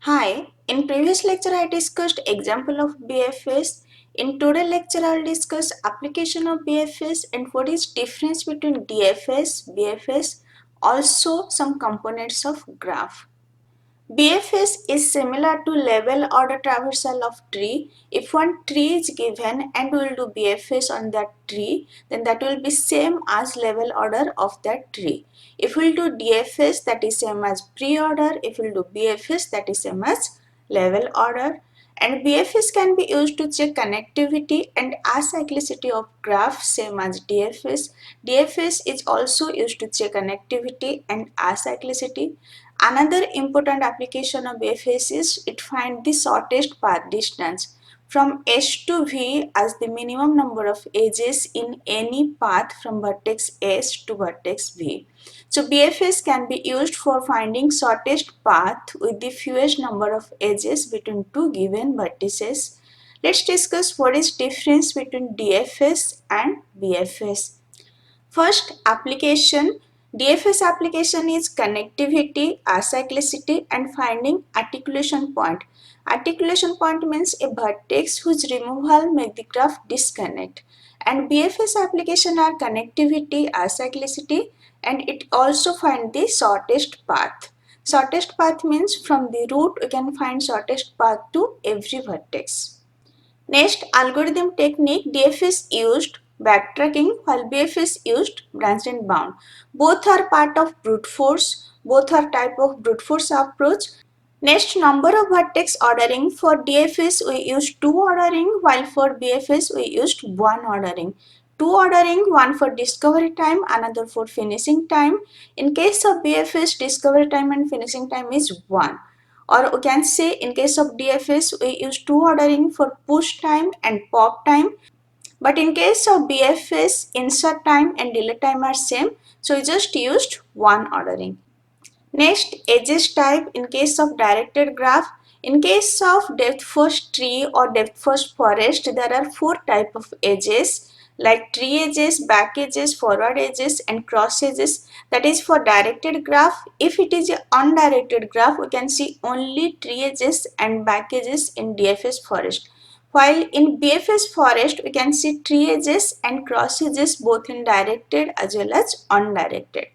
Hi, in previous lecture I discussed example of BFS. In today's lecture I will discuss application of BFS and what is difference between DFS, BFS, also some components of graph. BFS is similar to level order traversal of tree. If one tree is given and we will do BFS on that tree, then that will be same as level order of that tree. If we will do DFS, that is same as pre-order. If we will do BFS, that is same as level order. And BFS can be used to check connectivity and acyclicity of graph, same as DFS. DFS is also used to check connectivity and acyclicity. Another important application of BFS is it finds the shortest path distance from S to V as the minimum number of edges in any path from vertex S to vertex V. So BFS can be used for finding shortest path with the fewest number of edges between two given vertices. Let's discuss what is difference between DFS and BFS. First application, DFS application is connectivity, acyclicity and finding articulation point. Articulation point means a vertex whose removal make the graph disconnect. And BFS application are connectivity, acyclicity and it also find the shortest path. Shortest path means from the root we can find shortest path to every vertex. Next, algorithm technique, DFS used backtracking while BFS used branched and bound. Both are part of brute force. Both are type of brute force approach. Next, number of vertex ordering. For DFS we used 2 ordering while for BFS we used 1 ordering. 2 ordering, one for discovery time, another for finishing time. In case of BFS, discovery time and finishing time is 1. Or we can say in case of DFS we use 2 ordering for push time and pop time. But in case of BFS, insert time and delete time are same. So we just used 1 ordering. Next, edges type in case of directed graph. In case of depth first tree or depth first forest, there are 4 type of edges like tree edges, back edges, forward edges and cross edges. That is for directed graph. If it is an undirected graph, we can see only tree edges and back edges in DFS forest. While in BFS forest, we can see tree edges and cross edges both in directed as well as undirected.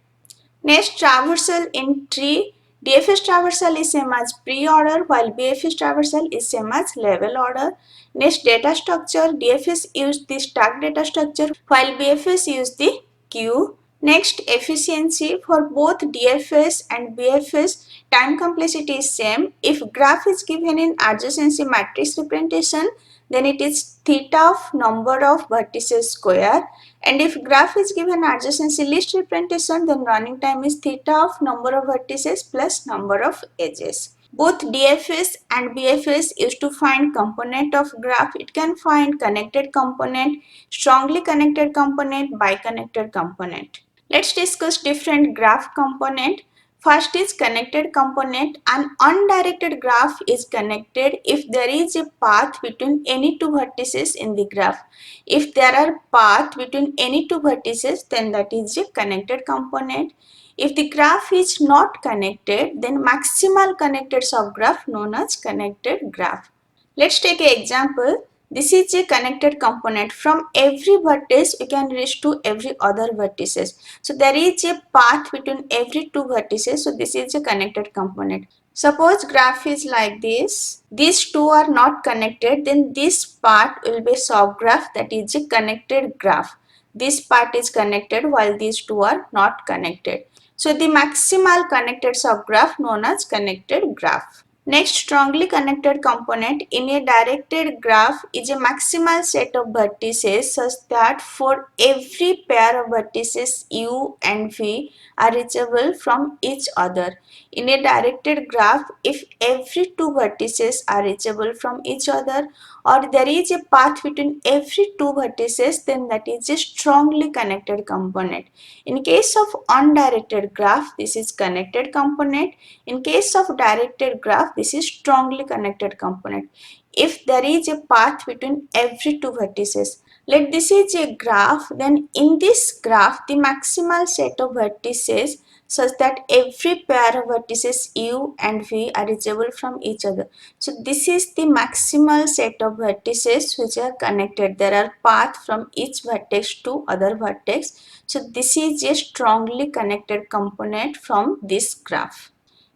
Next, traversal in tree. DFS traversal is same as pre-order while BFS traversal is same as level order. Next, data structure. DFS use the stack data structure while BFS use the queue. Next, efficiency. For both DFS and BFS, time complexity is same. If graph is given in adjacency matrix representation, then it is theta of number of vertices square, and if graph is given adjacency list representation, then running time is theta of number of vertices plus number of edges. Both DFS and BFS used to find component of graph. It can find connected component, strongly connected component, bi-connected component. Let's discuss different graph component. First is connected component. An undirected graph is connected if there is a path between any two vertices in the graph. If there are paths between any two vertices, then that is a connected component. If the graph is not connected, then maximal connected subgraph known as connected graph. Let's take an example. This is a connected component. From every vertex, we can reach to every other vertices. So there is a path between every two vertices. So this is a connected component. Suppose graph is like this. These two are not connected. Then this part will be subgraph, that is a connected graph. This part is connected while these two are not connected. So the maximal connected subgraph known as connected graph. Next, strongly connected component in a directed graph is a maximal set of vertices such that for every pair of vertices U and V are reachable from each other. In a directed graph, if every two vertices are reachable from each other or there is a path between every two vertices, then that is a strongly connected component. In case of undirected graph, this is connected component. In case of directed graph, this is strongly connected component. If there is a path between every two vertices, like this is a graph, then in this graph, the maximal set of vertices such that every pair of vertices U and V are reachable from each other. So this is the maximal set of vertices which are connected. There are paths from each vertex to other vertex. So this is a strongly connected component from this graph.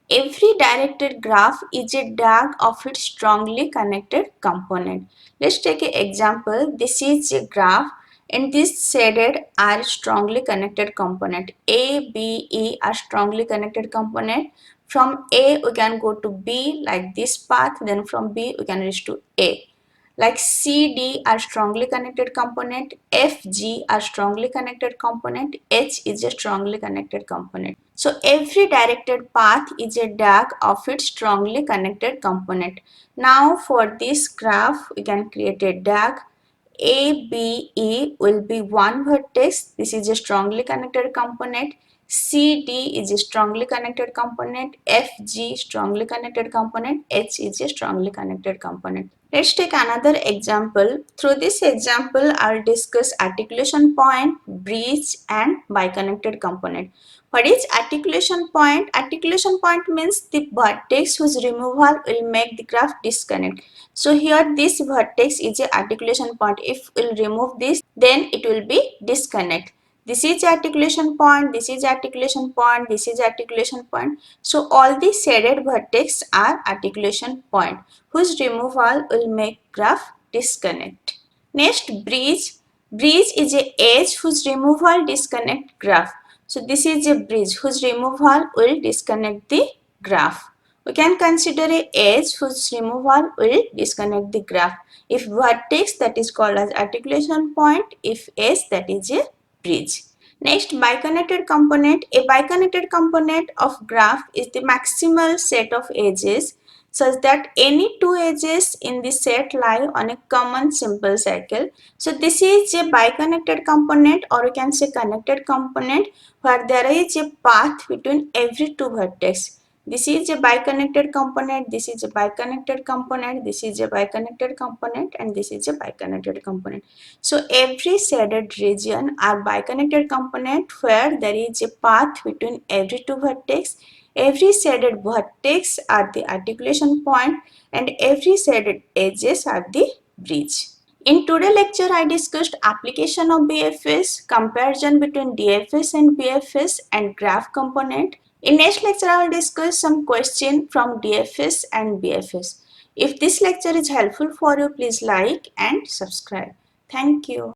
Every directed graph is a DAG of its strongly connected component. Let's take an example. This is a graph and this shaded are strongly connected component. A, B, E are strongly connected component. From A we can go to B like this path, then from B we can reach to A. Like C, D are strongly connected component, F, G are strongly connected component, H is a strongly connected component. So every directed path is a DAG of its strongly connected component. Now for this graph, we can create a DAG. A, B, E will be one vertex. This is a strongly connected component. C, D is a strongly connected component. F, G strongly connected component. H is a strongly connected component. Let's take another example. Through this example, I'll discuss articulation point, bridge and biconnected component. What is articulation point? Articulation point means the vertex whose removal will make the graph disconnect. So here this vertex is a articulation point. If we'll remove this, then it will be disconnect. This is articulation point, this is articulation point, this is articulation point. So all the shaded vertex are articulation point whose removal will make graph disconnect. Next, bridge. Bridge is a edge whose removal disconnect graph. So this is a bridge whose removal will disconnect the graph. We can consider a edge whose removal will disconnect the graph. If vertex, that is called as articulation point. If edge, that is a bridge. Next, biconnected component. A biconnected component of graph is the maximal set of edges such that any two edges in the set lie on a common simple cycle. So this is a biconnected component, or you can say connected component, where there is a path between every two vertex. This is a biconnected component, this is a biconnected component, this is a biconnected component, and this is a biconnected component. So every shaded region are biconnected component where there is a path between every two vertex. Every shaded vertex are the articulation point and every shaded edges are the bridge. In today's lecture, I discussed application of BFS, comparison between DFS and BFS, and graph component. In next lecture, I will discuss some question from DFS and BFS. If this lecture is helpful for you, please like and subscribe. Thank you.